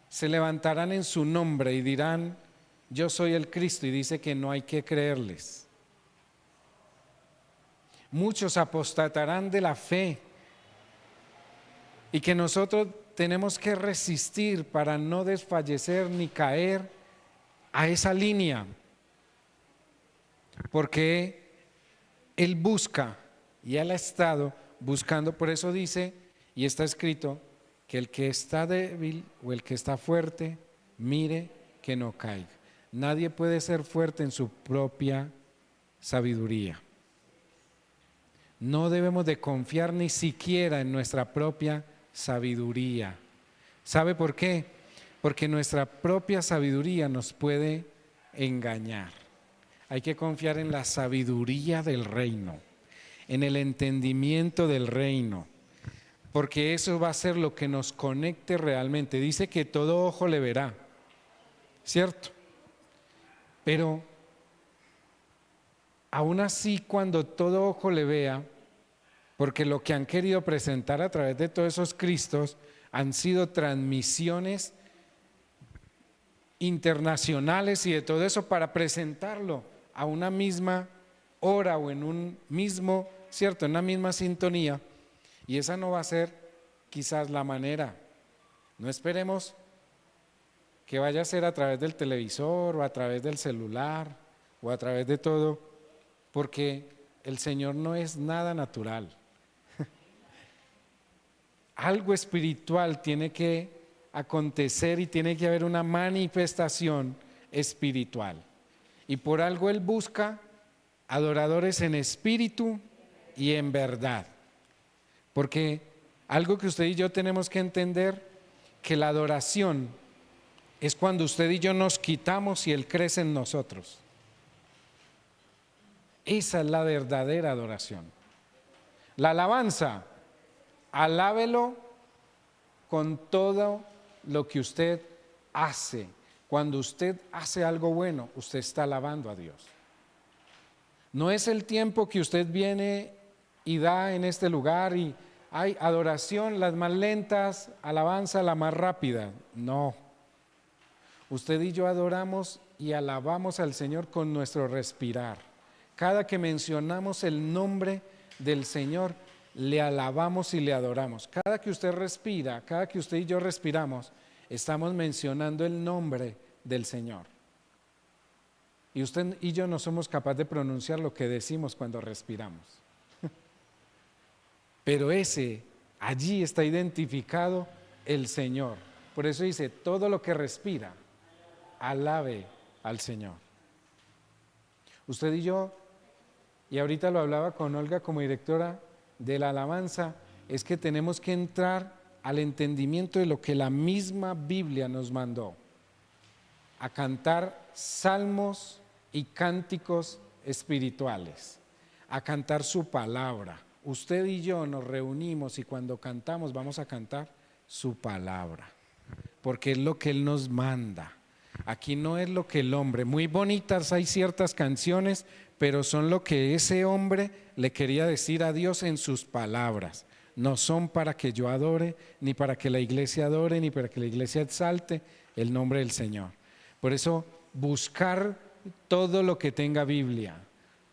se levantarán en su nombre y dirán, yo soy el Cristo, y dice que no hay que creerles. Muchos apostatarán de la fe y que nosotros tenemos que resistir para no desfallecer ni caer a esa línea, porque Él busca y Él ha estado buscando. Por eso dice, y está escrito, que el que está débil o el que está fuerte, mire que no caiga. Nadie puede ser fuerte en su propia sabiduría. No debemos de confiar ni siquiera en nuestra propia sabiduría. ¿Sabe por qué? Porque nuestra propia sabiduría nos puede engañar. Hay que confiar en la sabiduría del reino, en el entendimiento del reino, porque eso va a ser lo que nos conecte realmente. Dice que todo ojo le verá, ¿cierto? Pero aún así, cuando todo ojo le vea, porque lo que han querido presentar a través de todos esos Cristos han sido transmisiones internacionales y de todo eso para presentarlo a una misma hora o en un mismo, ¿cierto? En una misma sintonía, y esa no va a ser quizás la manera. No esperemos que vaya a ser a través del televisor o a través del celular o a través de todo, porque el Señor no es nada natural. Algo espiritual tiene que acontecer y tiene que haber una manifestación espiritual. Y por algo Él busca adoradores en espíritu y en verdad. Porque algo que usted y yo tenemos que entender, que la adoración es cuando usted y yo nos quitamos y Él crece en nosotros. Esa es la verdadera adoración. La alabanza, alábelo con todo lo que usted hace. Cuando usted hace algo bueno, usted está alabando a Dios. No es el tiempo que usted viene y da en este lugar y hay adoración, las más lentas, alabanza, la más rápida. No. Usted y yo adoramos y alabamos al Señor con nuestro respirar. Cada que mencionamos el nombre del Señor, le alabamos y le adoramos. Cada que usted respira, cada que usted y yo respiramos, estamos mencionando el nombre del Señor. Y usted y yo no somos capaces de pronunciar lo que decimos cuando respiramos. Pero allí está identificado el Señor. Por eso dice, todo lo que respira, alabe al Señor. Usted y yo, y ahorita lo hablaba con Olga como directora de la alabanza, es que tenemos que entrar al entendimiento de lo que la misma Biblia nos mandó, a cantar salmos y cánticos espirituales, a cantar su palabra. Usted y yo nos reunimos y cuando cantamos vamos a cantar su palabra, porque es lo que Él nos manda. Aquí no es lo que el hombre, muy bonitas hay ciertas canciones, pero son lo que ese hombre le quería decir a Dios en sus palabras. No son para que yo adore, ni para que la iglesia adore, ni para que la iglesia exalte el nombre del Señor. Por eso, buscar todo lo que tenga Biblia,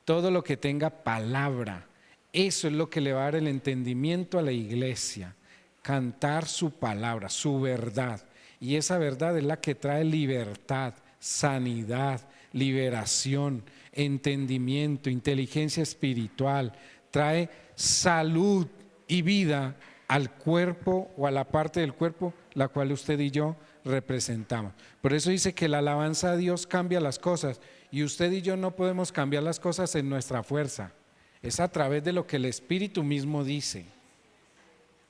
todo lo que tenga palabra, eso es lo que le va a dar el entendimiento a la iglesia. Cantar su palabra, su verdad. Y esa verdad es la que trae libertad, sanidad, liberación, entendimiento, inteligencia espiritual, trae salud y vida al cuerpo o a la parte del cuerpo la cual usted y yo representamos. Por eso dice que la alabanza a Dios cambia las cosas y usted y yo no podemos cambiar las cosas en nuestra fuerza, es a través de lo que el Espíritu mismo dice.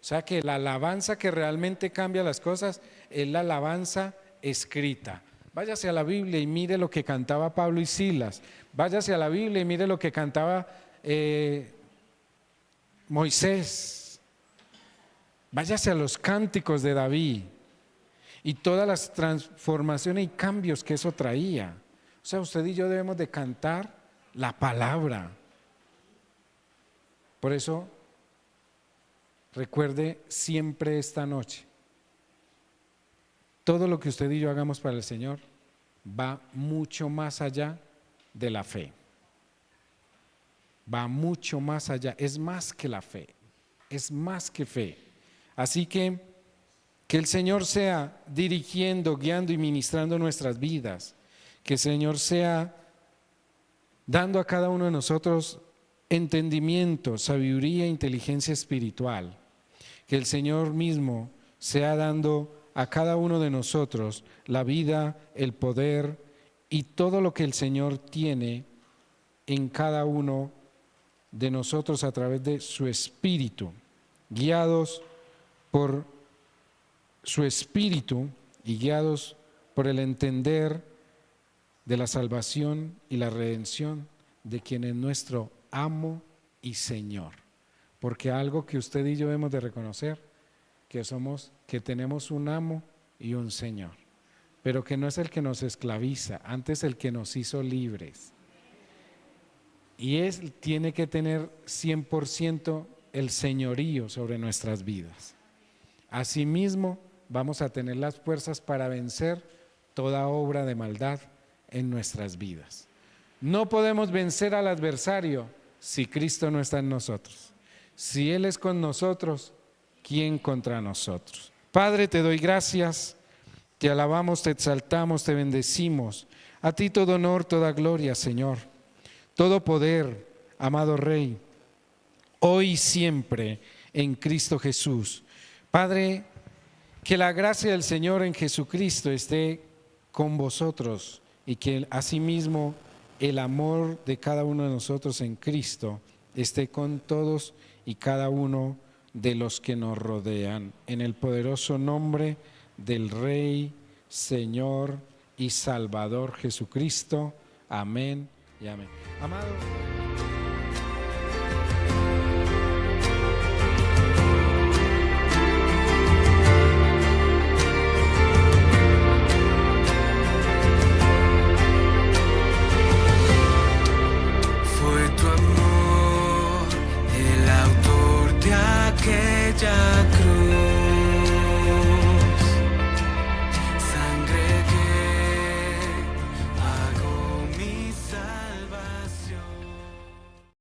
O sea que la alabanza que realmente cambia las cosas es la alabanza escrita. Váyase a la Biblia y mire lo que cantaba Pablo y Silas. Váyase a la Biblia y mire lo que cantaba Moisés. Váyase a los cánticos de David y todas las transformaciones y cambios que eso traía. O sea, usted y yo debemos de cantar la palabra. Por eso, recuerde siempre esta noche, todo lo que usted y yo hagamos para el Señor va mucho más allá de la fe. Va mucho más allá, es más que la fe, es más que fe. Así que el Señor sea dirigiendo, guiando y ministrando nuestras vidas. Que el Señor sea dando a cada uno de nosotros entendimiento, sabiduría e inteligencia espiritual. Que el Señor mismo sea dando a cada uno de nosotros la vida, el poder y todo lo que el Señor tiene en cada uno de nosotros a través de su Espíritu, guiados por su Espíritu y guiados por el entender de la salvación y la redención de quien es nuestro amo y Señor. Porque algo que usted y yo debemos de reconocer, que tenemos un amo y un Señor, pero que no es el que nos esclaviza, antes el que nos hizo libres. Y Él tiene que tener 100% el señorío sobre nuestras vidas. Asimismo, vamos a tener las fuerzas para vencer toda obra de maldad en nuestras vidas. No podemos vencer al adversario si Cristo no está en nosotros. Si Él es con nosotros, ¿quién contra nosotros? Padre, te doy gracias, te alabamos, te exaltamos, te bendecimos. A ti todo honor, toda gloria, Señor. Todo poder, amado Rey, hoy y siempre en Cristo Jesús. Padre, que la gracia del Señor en Jesucristo esté con vosotros y que asimismo el amor de cada uno de nosotros en Cristo esté con todos y cada uno de los que nos rodean. En el poderoso nombre del Rey, Señor y Salvador Jesucristo. Amén y amén. Amado.